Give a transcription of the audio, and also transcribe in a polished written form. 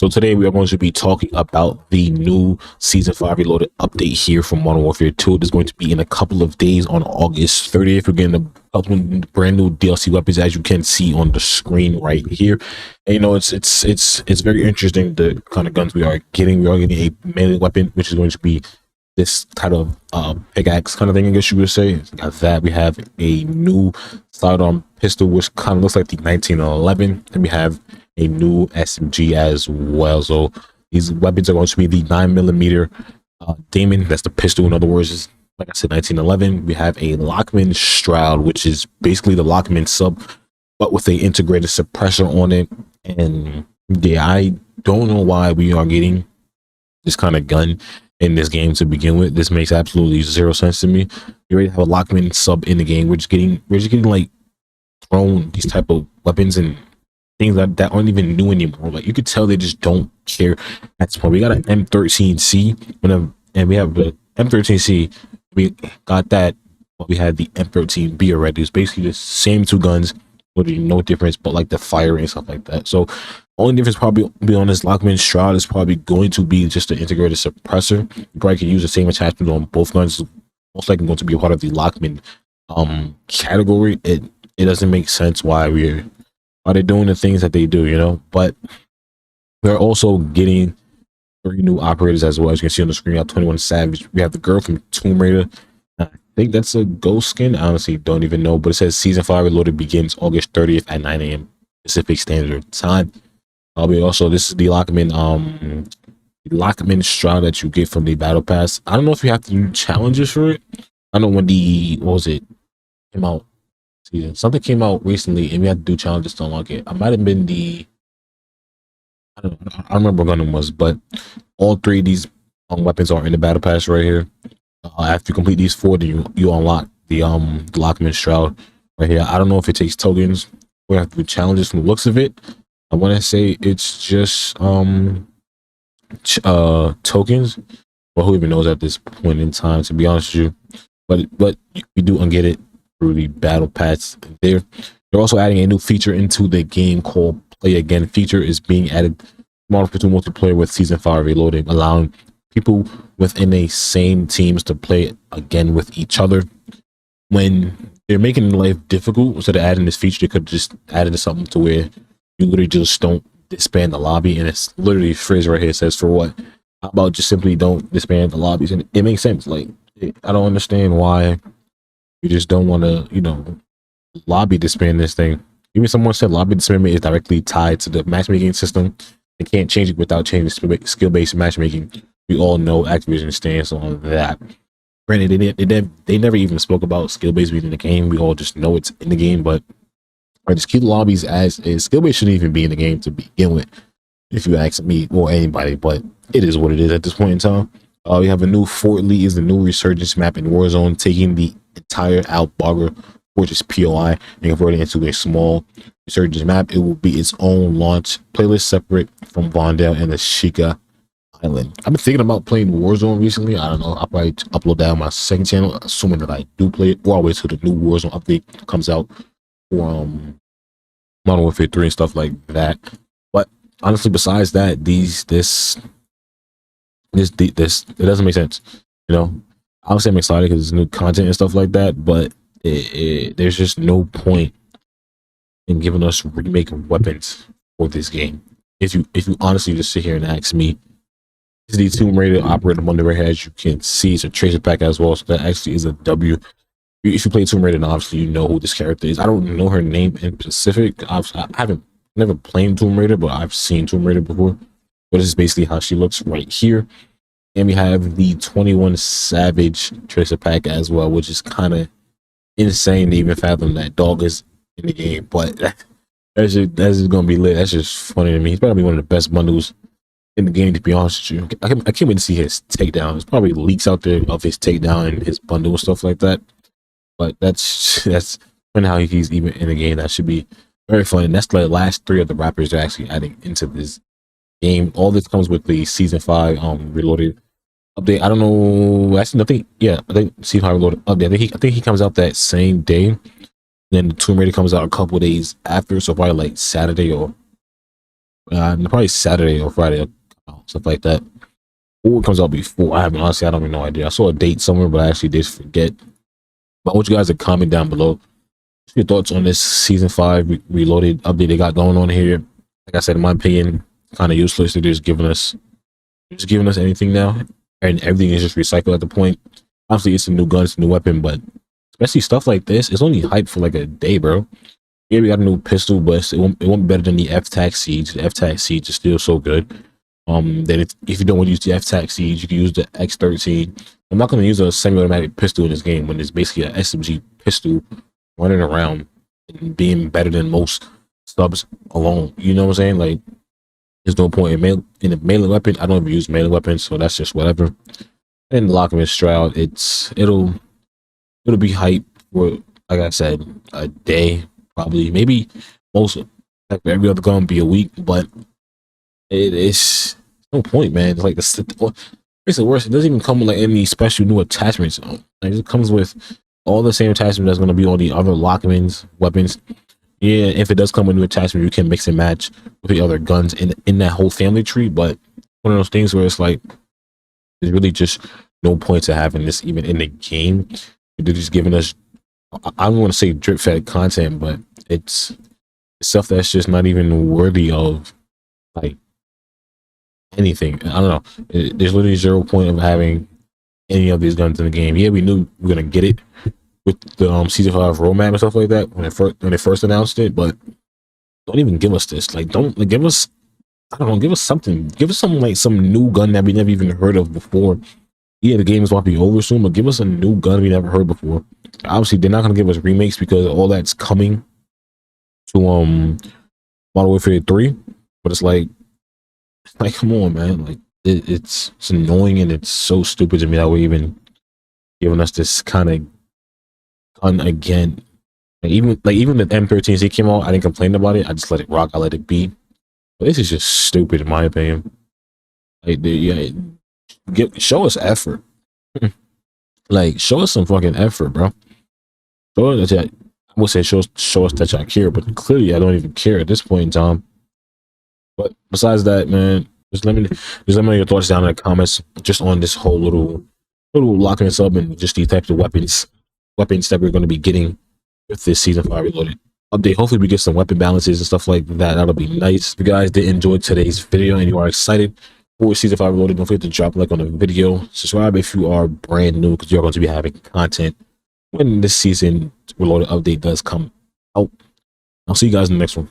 So today we are going to be talking about the new Season 5 Reloaded update here from Modern Warfare 2. It is going to be in a couple of days on August 30th. We're getting a couple of brand new DLC weapons, as you can see on the screen right here. And, you know, it's very interesting the kind of guns we are getting. We are getting a melee weapon, which is going to be this kind of pickaxe kind of thing, I guess you would say. Got that. We have a new sidearm pistol, which kind of looks like the 1911, and we have a new SMG as well. So these weapons are going to be the 9mm Damon. That's the pistol. In other words, is like I said, 1911. We have a Lockman Stroud, which is basically the Lockman sub, but with a integrated suppressor on it. And yeah, I don't know why we are getting this kind of gun in this game to begin with. This makes absolutely zero sense to me. You already have a Lockman sub in the game. We're just getting like thrown these type of weapons and things that aren't even new anymore. Like, you could tell they just don't care at this point. We got an M13C and we have the M13C. We got that, but we had the M13B already. It's basically the same two guns, literally no difference, but like the fire and stuff like that. So only difference probably be on this Lockman Shroud is probably going to be just the integrated suppressor. You probably can use the same attachment on both guns. Most likely going to be a part of the Lockman category. It doesn't make sense why they're doing the things that they do, you know. But we're also getting 3 new operators as well. As you can see on the screen, we have 21 Savage. We have the girl from Tomb Raider. I think that's a ghost skin. I honestly don't even know, but it says Season 5 Reloaded begins August 30th at 9 a.m. Pacific Standard Time. This is the Lockman Stroud that you get from the Battle Pass. I don't know if you have to do challenges for it. I know when came out. Something came out recently and we had to do challenges to unlock it. I might have been I don't remember what gun it was, but all 3 of these weapons are in the Battle Pass right here. After you complete these 4, then you unlock the Lockman Shroud right here. I don't know if it takes tokens. We have to do challenges from the looks of it. I want to say it's just tokens, but who even knows at this point in time, to be honest with you. But you do unget it through the Battle Pass there. They're also adding a new feature into the game called Play Again. Feature is being added to Modern Warfare 2 multiplayer with Season 5 Reloading, allowing people within a same teams to play again with each other. When they're making life difficult, instead of adding this feature, they could just add it to something to where you literally just don't disband the lobby. And it's literally a phrase right here. It says, for what? How about just simply don't disband the lobbies? And it makes sense. Like, I don't understand why you just don't want to, you know, lobby disband this thing. Even someone said lobby disbandment is directly tied to the matchmaking system. They can't change it without changing skill-based matchmaking. We all know Activision's stance on that. Granted, they never even spoke about skill-based being in the game. We all just know it's in the game, but I just keep the lobbies as is. Skill-based shouldn't even be in the game to begin with, if you ask me or anybody, but it is what it is at this point in time. We have a new Fort Lee is the new Resurgence map in Warzone, taking the entire Al-Baghr Fortress POI and converting it into a small Resurgence map. It will be its own launch playlist separate from Vondale and the Sheikah Island. I've been thinking about playing Warzone recently. I don't know. I'll probably upload that on my second channel, assuming that I do play it, or I'll wait till the new Warzone update comes out for Modern Warfare 3 and stuff like that. But honestly, besides that, this it doesn't make sense. You know, obviously I'm excited because it's new content and stuff like that, but there's just no point in giving us remake weapons for this game. If you honestly just sit here and ask me, this is the Tomb Raider operator Monday right here. As you can see, it's a tracer pack as well, so that actually is a W. If you play Tomb Raider, then obviously you know who this character is. I don't know her name in specific. I haven't never played Tomb Raider, but I've seen Tomb Raider before. But this is basically how she looks right here. And we have the 21 Savage tracer pack as well, which is kind of insane to even fathom that dog is in the game. But that's just gonna be lit. That's just funny to me. He's probably one of the best bundles in the game, to be honest with you. I can't wait to see his takedown. There's probably leaks out there of his takedown and his bundle and stuff like that. But that's funny how he's even in the game. That should be very fun. And that's the last 3 of the rappers they're actually adding into this game. All this comes with the Season 5 Reloaded update. I don't know. Actually, nothing. Yeah, I think Season 5 Reloaded update. I think he comes out that same day. Then the Tomb Raider comes out a couple days after, so probably like Saturday or probably Saturday or Friday, stuff like that. Or it comes out before. I don't even know idea. I saw a date somewhere, but I actually did forget. But I want you guys to comment down below your thoughts on this season 5 reloaded update they got going on here. Like I said, in my opinion, kind of useless. They're just giving us anything now, and everything is just recycled at the point. Obviously, it's a new gun, it's a new weapon, but especially stuff like this, it's only hyped for like a day, bro. Yeah, we got a new pistol, but it won't be better than the F-Tac Siege. The F-Tac Siege is still so good. Then if you don't want to use the F-Tac Siege, you can use the X13. I'm not going to use a semi-automatic pistol in this game when it's basically an SMG pistol running around and being better than most subs alone. You know what I'm saying? Like, there's no point in a melee weapon. I don't ever use melee weapons, so that's just whatever. And Lockman Stroud, it'll be hype for, like I said, a day, probably, maybe most, like every other gun be a week, but it's no point, man. It's like it's the worst. It doesn't even come with like any special new attachments. Like, it comes with all the same attachment that's going to be on the other Lockman's weapons. Yeah, if it does come with new attachment, you can mix and match with the other guns in that whole family tree. But one of those things where it's like, there's really just no point to having this even in the game. They're just giving us, I don't want to say drip fed content, but it's stuff that's just not even worthy of like anything. I don't know. There's literally 0 point of having any of these guns in the game. Yeah, we knew we were gonna get it with the season 5 roadmap and stuff like that when they first announced it, but don't even give us this. Like, don't like, give us, I don't know, give us something. Give us something like some new gun that we never even heard of before. Yeah, the game is about to be over soon, but give us a new gun we never heard before. Obviously, they're not gonna give us remakes because all that's coming to Modern Warfare 3. But it's like come on, man. Like, it's annoying and it's so stupid to me that we're even giving us this kind of gun again. Like, even the M13Z came out, I didn't complain about it. I just let it rock. I let it be. But this is just stupid in my opinion. Like, show us effort. Like, show us some fucking effort, bro. Show us that, I would say show us that y'all care, but clearly I don't even care at this point in time. But besides that, man, just let me know your thoughts down in the comments just on this whole little locking us up and just these types of weapons that we're going to be getting with this season 5 reloaded update. Hopefully we get some weapon balances and stuff like that. That'll be nice. If you guys did enjoy today's video and you are excited for season 5 reloaded, don't forget to drop a like on the video. Subscribe if you are brand new, because you're going to be having content when this season reloaded update does come out. I'll see you guys in the next one.